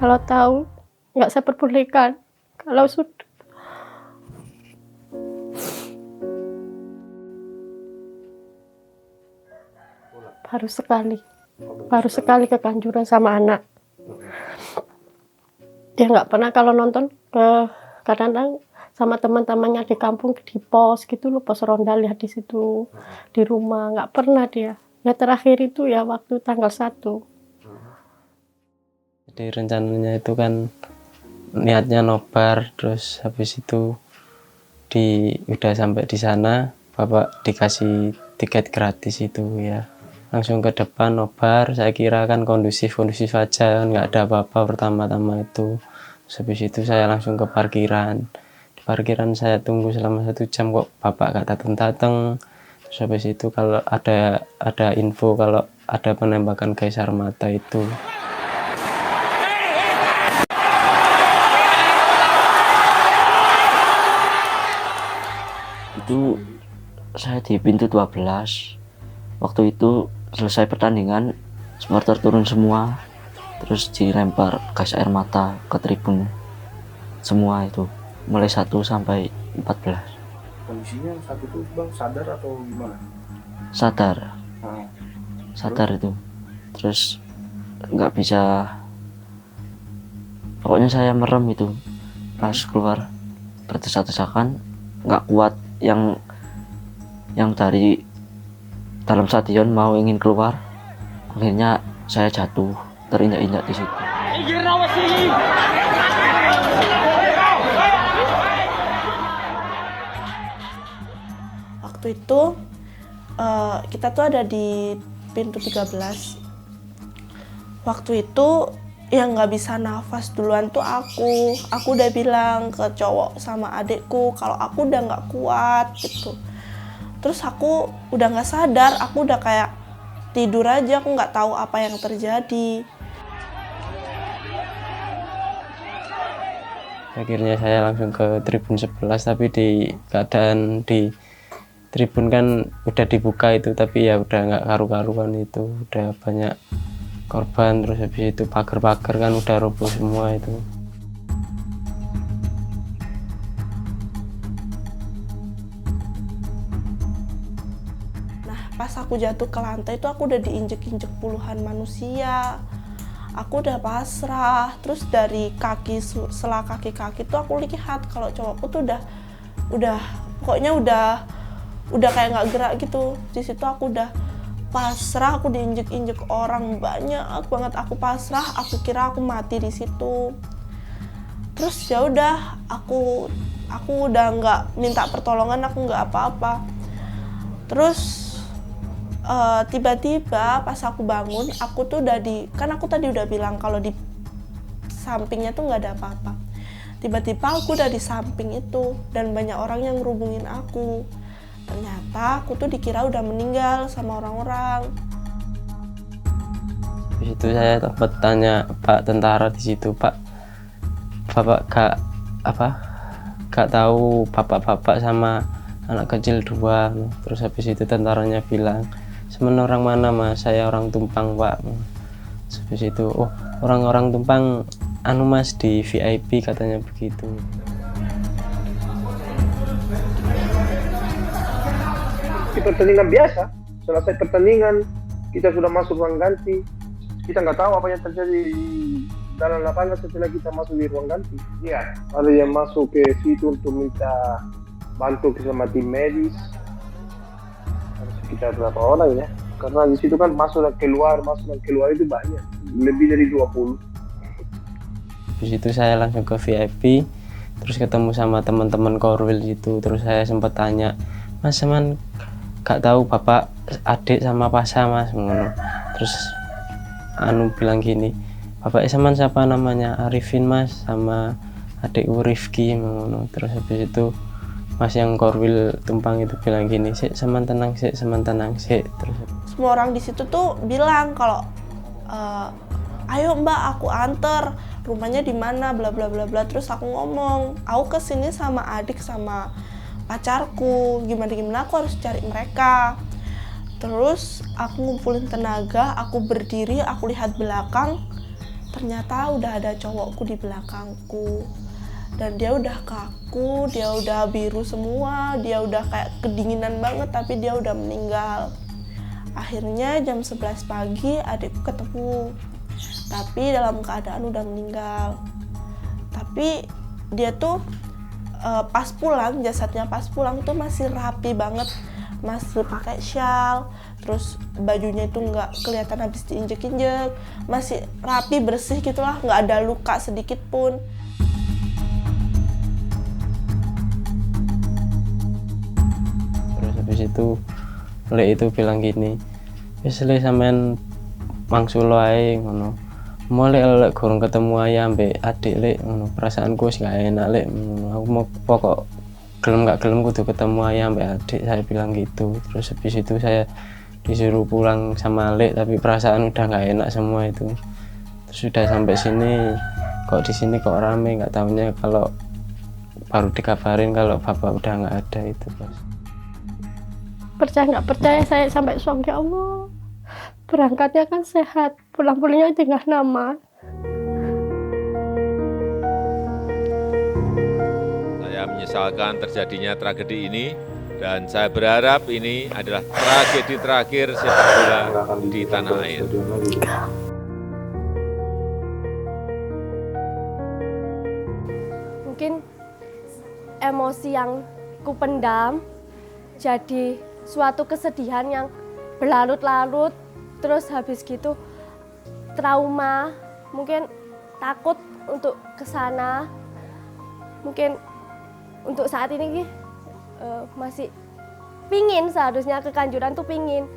Kalau tahu nggak saya perbolehkan. Kalau sudah baru sekali ke Kanjuran sama anak. Dia nggak pernah kalau nonton kadang-kadang sama teman-temannya di kampung di pos gitu loh, pos ronda, lihat di situ di rumah, nggak pernah dia. Ya terakhir itu ya waktu tanggal 1. Jadi rencananya itu kan niatnya nobar, terus habis itu udah sampai di sana bapak dikasih tiket gratis itu ya, langsung ke depan nobar. Saya kira kan kondusif aja, nggak ada apa-apa pertama-tama itu. Terus habis itu saya langsung ke parkiran. Di parkiran saya tunggu selama 1 jam, kok bapak gak datang. Terus habis itu kalau ada info kalau ada penembakan gas air mata itu. Itu saya di pintu 12. Waktu itu selesai pertandingan, supporter turun semua, terus dilempar gas air mata ke tribun semua itu, mulai 1 sampai 14. Kondisinya saat itu Bang sadar atau gimana? Sadar itu, terus nggak bisa, pokoknya saya merem itu pas keluar, berdesak-desakan, nggak kuat. Yang dari dalam stadion mau ingin keluar, akhirnya saya jatuh terinjak-injak di situ. Waktu itu kita tuh ada di pintu 13. Waktu itu yang nggak bisa nafas duluan tuh aku udah bilang ke cowok sama adekku kalau aku udah nggak kuat gitu. Terus aku udah nggak sadar, aku udah kayak tidur aja, aku nggak tahu apa yang terjadi. Akhirnya saya langsung ke tribun 11, tapi di keadaan di tribun kan udah dibuka itu, tapi ya udah nggak karu-karuan itu, udah banyak korban. Terus habis itu pagar-pagar kan udah roboh semua itu. Nah, pas aku jatuh ke lantai itu aku udah diinjek-injek puluhan manusia. Aku udah pasrah. Terus dari kaki, selah kaki-kaki tuh aku lihat kalau cowokku tuh udah pokoknya udah kayak nggak gerak gitu. Di situ aku udah pasrah, aku diinjek-injek orang banyak banget, aku pasrah, aku kira aku mati di situ. Terus ya udah, aku udah nggak minta pertolongan, aku nggak apa-apa. Terus tiba-tiba pas aku bangun, aku tuh kan aku tadi udah bilang kalau di sampingnya tuh nggak ada apa-apa. Tiba-tiba aku udah di samping itu dan banyak orang yang ngerubungin aku. Ternyata aku tuh dikira udah meninggal sama orang-orang. Di situ saya sempat tanya Pak tentara di situ, Pak, Bapak gak tahu bapak-bapak sama anak kecil 2. Terus habis itu tentaranya bilang, "Semen orang mana Mas? Saya orang Tumpang Pak." Terus habis itu, "Oh, orang-orang Tumpang Mas di VIP," katanya begitu. Pertandingan biasa, selesai pertandingan kita sudah masuk ruang ganti, kita nggak tahu apa yang terjadi di dalam lapangan setelah kita masuk di ruang ganti. Iya, ada yang masuk ke situ untuk minta bantu sama tim medis, ada sekitar berapa orang ya, karena di situ kan masuk dan keluar itu banyak, lebih dari 20. Di situ saya langsung ke VIP, terus ketemu sama teman-teman Korwil gitu. Terus saya sempat tanya, "Mas, seman gak tahu bapak adik sama Pasha Mas?" ngono. Terus bilang gini, "Bapak Seman siapa namanya?" "Arifin Mas, sama adikku Rifki," ngono. Terus habis itu Mas yang Korwil Tumpang itu bilang gini, Seman tenang sih." Terus semua orang di situ tuh bilang kalau ayo Mbak, aku anter, rumahnya di mana, bla bla bla bla. Terus aku ngomong, aku kesini sama adik sama pacarku, gimana aku harus cari mereka. Terus aku ngumpulin tenaga, aku berdiri, aku lihat belakang, ternyata udah ada cowokku di belakangku. Dan dia udah kaku, dia udah biru semua, dia udah kayak kedinginan banget, tapi dia udah meninggal. Akhirnya jam 11 pagi adikku ketemu, tapi dalam keadaan udah meninggal. Tapi dia tuh pas pulang, jasadnya pas pulang tuh masih rapi banget, masih pakai shawl, terus bajunya itu nggak kelihatan habis diinjek-injek, masih rapi bersih gitulah, nggak ada luka sedikit pun. Terus habis itu Lek itu bilang gini, wis Le sampean mangsulo ae ngono. Mulai lek kurang ketemu ayah ambek adik Lek ngono, perasaanku wis gak enak Lek ngono. Aku mau pokok gelem gak gelem kudu ketemu ayah ambek adik, saya bilang gitu. Terus habis itu saya disuruh pulang sama Lek, tapi perasaan udah gak enak semua itu. Terus sudah sampai sini, kok di sini kok rame, nggak tahunya kalau baru dikabarin kalau bapak udah nggak ada itu, Bos. Percaya nggak percaya saya sampai shock, ya Allah. Berangkatnya kan sehat, pulang-pulangnya tinggal nama. Saya menyesalkan terjadinya tragedi ini dan saya berharap ini adalah tragedi terakhir sepak bola di tanah air. Mungkin emosi yang kupendam jadi suatu kesedihan yang berlarut-larut, terus habis gitu trauma, mungkin takut untuk kesana, mungkin untuk saat ini masih pingin, seharusnya ke Kanjuruhan tuh pingin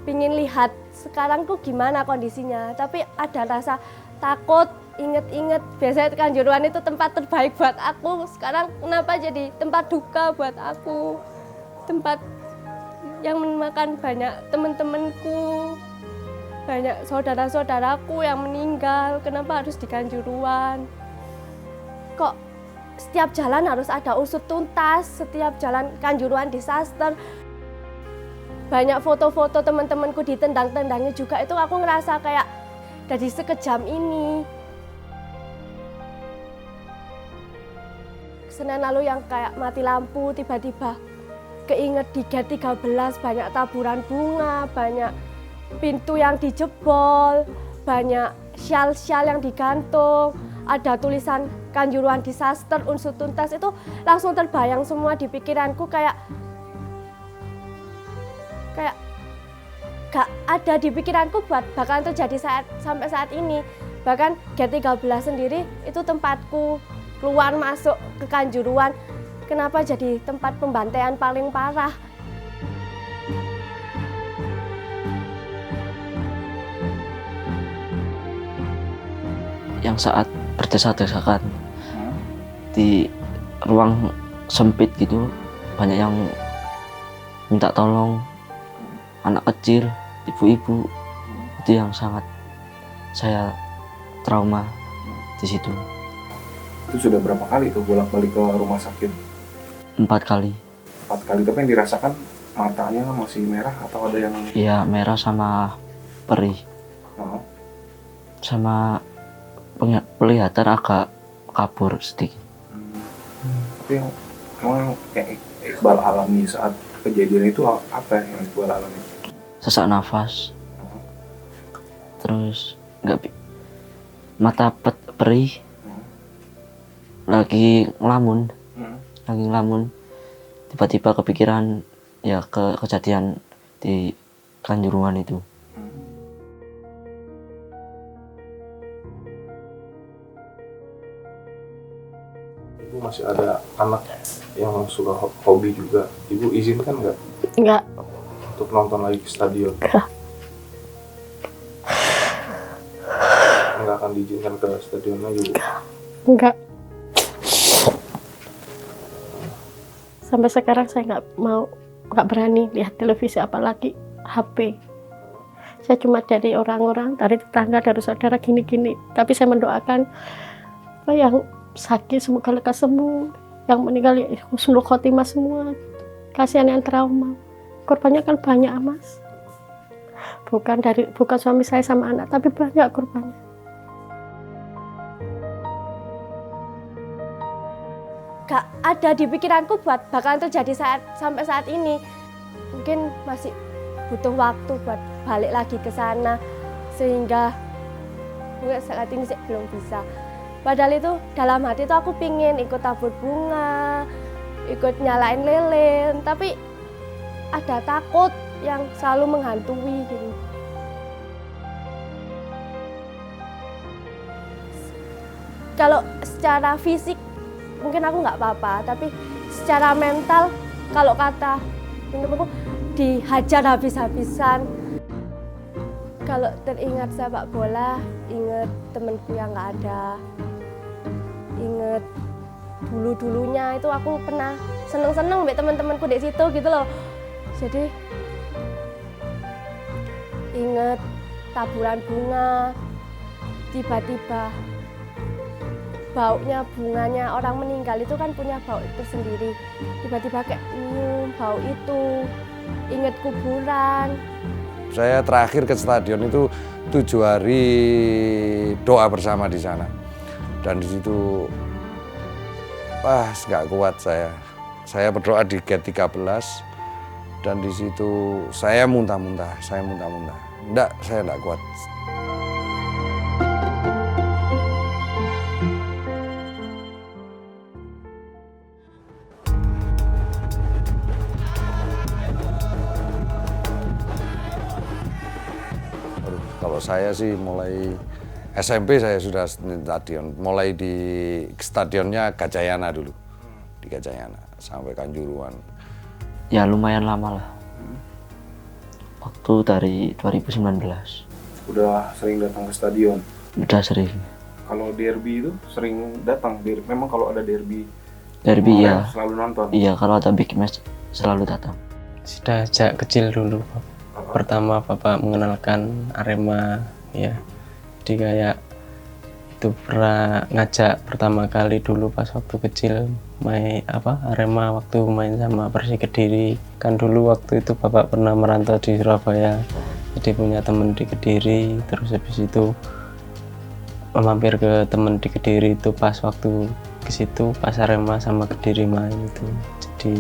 lihat sekarang tuh gimana kondisinya, tapi ada rasa takut, inget-inget biasanya Kanjuruhan itu tempat terbaik buat aku, sekarang kenapa jadi tempat duka buat aku, tempat yang memakan banyak teman-temanku, banyak saudara-saudaraku yang meninggal. Kenapa harus di Kanjuruhan? Kok setiap jalan harus ada usut tuntas, setiap jalan Kanjuruhan disaster. Banyak foto-foto teman-temanku ditendang-tendangnya juga, itu aku ngerasa kayak dari sekejam ini. Senin lalu yang kayak mati lampu, tiba-tiba keinget di Gate 13 banyak taburan bunga, banyak pintu yang dijebol, banyak syal-syal yang digantung, ada tulisan Kanjuruhan disaster, unsur tuntas, itu langsung terbayang semua di pikiranku, kayak gak ada di pikiranku buat bakalan terjadi sampai saat ini. Bahkan Gate 13 sendiri itu tempatku keluar masuk ke Kanjuruhan. Kenapa jadi tempat pembantaian paling parah? Yang saat berdesak-desakan di ruang sempit gitu, banyak yang minta tolong, anak kecil, ibu-ibu, itu yang sangat saya trauma di situ. Itu sudah berapa kali tuh bolak-balik ke rumah sakit? 4 kali. 4 kali, tapi yang dirasakan matanya masih merah atau ada yang... Iya, merah sama perih. Oh. Sama penglihatan agak kabur sedikit. Tapi emang yang Iqbal alami saat kejadian itu apa yang Iqbal alami? Sesak nafas. Terus mata perih. Lagi ngelamun. Tiba-tiba kepikiran ya kejadian di Kanjuruhan itu. Ibu masih ada anak yang suka hobi juga. Ibu izinkan nggak Enggak. untuk nonton lagi ke stadion? Nggak akan diizinkan ke stadion lagi, Bu? Enggak. Sampai sekarang saya nggak berani lihat televisi, apalagi HP. Saya cuma dari orang-orang, dari tetangga, dari saudara gini-gini. Tapi saya mendoakan yang sakit semoga lekas sembuh, yang meninggal ya husnul khotimah semua. Kasihan yang trauma, korbannya kan banyak, Mas. Bukan suami saya sama anak, tapi banyak korbannya. gak ada di pikiranku buat bakalan terjadi sampai saat ini. Mungkin masih butuh waktu buat balik lagi ke sana, sehingga mungkin saat ini sih belum bisa. Padahal itu dalam hati tuh aku pingin ikut tabur bunga, ikut nyalain lilin, tapi ada takut yang selalu menghantui gitu. Kalau secara fisik mungkin aku nggak apa-apa, tapi secara mental kalau kata menurutku dihajar habis-habisan. Kalau teringat sepak bola, inget temenku yang nggak ada, inget dulu-dulunya itu aku pernah seneng-seneng sama teman-temanku di situ gitu loh. Jadi inget taburan bunga, tiba-tiba baunya bunganya orang meninggal itu kan punya bau tersendiri. Tiba-tiba kayak nyium bau itu, inget kuburan. Saya terakhir ke stadion itu 7 hari doa bersama di sana. Dan di situ nggak kuat saya. Saya berdoa di gate 13 dan di situ saya muntah-muntah. Enggak, saya enggak kuat. Kalau saya sih mulai SMP saya sudah stadion, mulai di stadionnya Gajayana dulu, di Gajayana sampai Kanjuruhan. Ya lumayan lama lah, waktu dari 2019. Udah sering datang ke stadion? Udah sering. Kalau derby itu sering datang? Memang kalau ada derby ya selalu nonton? Iya, kalau ada big match selalu datang. Sudah sejak kecil dulu. Pertama Bapak mengenalkan Arema ya. Jadi kayak itu pernah ngajak pertama kali dulu pas waktu kecil main Arema waktu main sama Persik Kediri. Kan dulu waktu itu Bapak pernah merantau di Surabaya. Jadi punya teman di Kediri, terus habis itu mampir ke teman di Kediri itu pas waktu ke situ pas Arema sama Kediri main itu. Jadi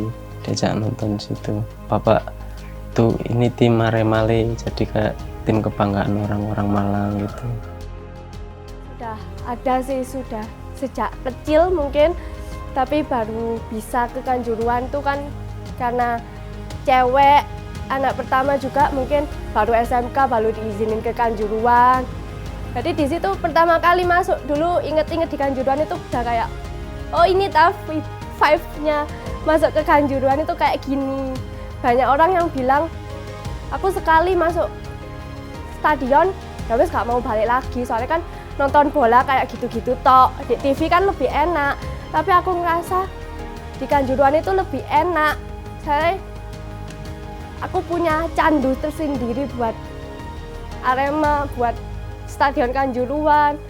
diajak nonton situ. Bapak tuh ini tim Arema Le, jadi kayak tim kebanggaan orang-orang Malang gitu. Sudah ada sih, sudah sejak kecil mungkin, tapi baru bisa ke Kanjuruhan tuh kan karena cewek, anak pertama juga mungkin baru SMK baru diizinin ke Kanjuruhan. Jadi di situ pertama kali masuk dulu inget-inget di Kanjuruhan itu udah kayak oh ini vibe-nya masuk ke Kanjuruhan itu kayak gini. Banyak orang yang bilang, aku sekali masuk stadion, ya wes gak mau balik lagi. Soalnya kan nonton bola kayak gitu-gitu tok. Di TV kan lebih enak. Tapi aku ngerasa di Kanjuruhan itu lebih enak. Aku punya candu tersendiri buat Arema, buat stadion Kanjuruhan.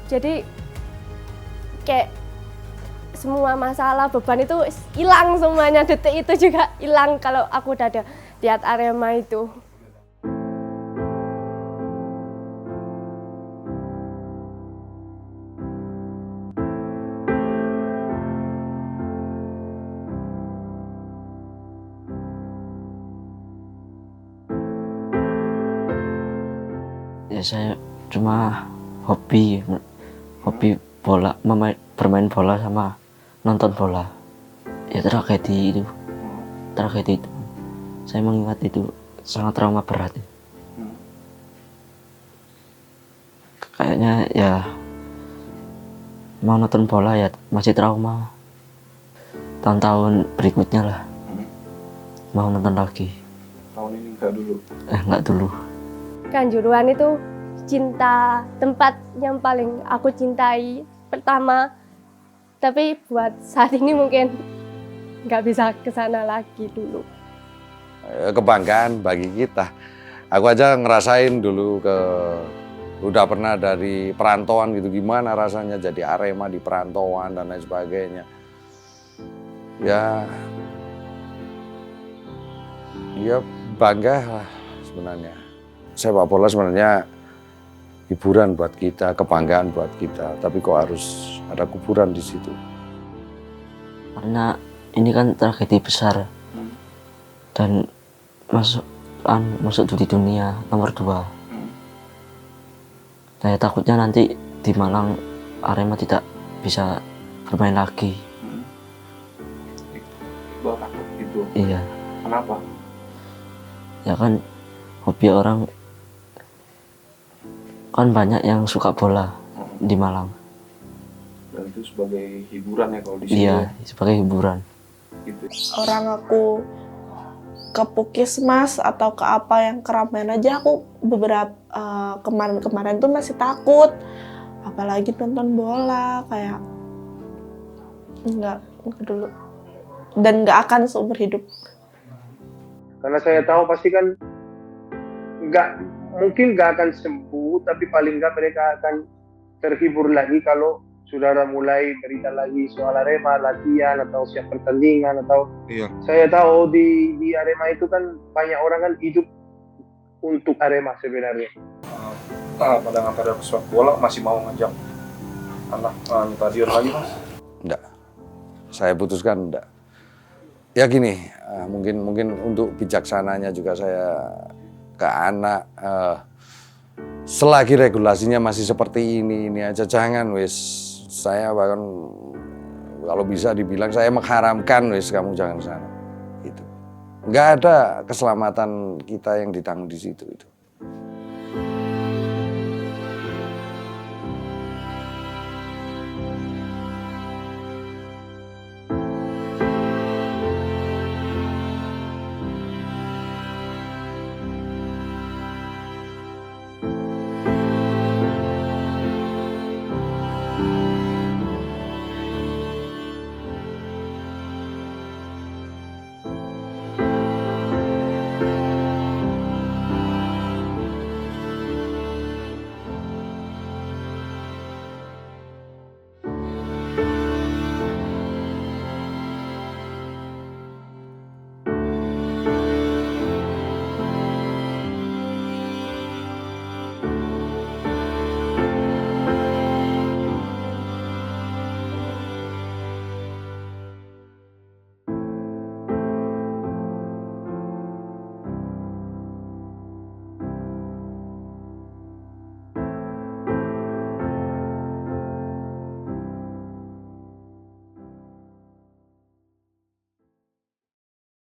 Jadi kayak semua masalah, beban itu hilang semuanya, detik itu juga hilang kalau aku udah ada lihat Arema itu. Ya saya cuma hobi bola, bermain bola sama nonton bola. Ya tragedi itu saya mengingat itu sangat trauma berat. Kayaknya ya mau nonton bola ya masih trauma. Tahun-tahun berikutnya lah mau nonton lagi. Tahun ini enggak dulu? Enggak dulu. Kanjuruhan itu tempat yang paling aku cintai pertama. Tapi buat saat ini mungkin nggak bisa ke sana lagi dulu. Kebanggaan bagi kita. Aku aja ngerasain dulu udah pernah dari perantauan gitu, gimana rasanya jadi Arema di perantauan dan lain sebagainya. Ya bangga lah sebenarnya. Sepak bola sebenarnya hiburan buat kita, kebanggaan buat kita. Tapi kok harus ada kuburan di situ. Karena ini kan tragedi besar dan masuk di dunia nomor 2. Saya takutnya nanti di Malang Arema tidak bisa bermain lagi. Iqbal takut gitu. Iya. Kenapa? Ya kan hobi orang kan banyak yang suka bola di Malang. Dan itu sebagai hiburan ya kalau di sini. Iya, sebagai hiburan. Gitu. Orang aku ke Puskesmas atau ke apa yang keramaian aja aku beberapa kemarin-kemarin tuh masih takut, apalagi nonton bola kayak enggak dulu dan nggak akan seumur hidup. Karena saya tahu pasti kan mungkin nggak akan sembuh, tapi paling nggak mereka akan terhibur lagi kalau saudara mulai berita lagi soal Arema, latihan atau siap pertandingan atau saya tahu di Arema itu kan banyak orang kan hidup untuk Arema sebenarnya. Pandangan terhadap sepak bola masih mau ngajak anak stadion lagi Mas? Enggak. Saya putuskan enggak. Ya gini, mungkin untuk bijaksananya juga saya ke anak, selagi regulasinya masih seperti ini aja jangan wis. Saya bahkan kalau bisa dibilang saya mengharamkan wis kamu jangan sana. Gitu. Enggak ada keselamatan kita yang ditanggung di situ itu.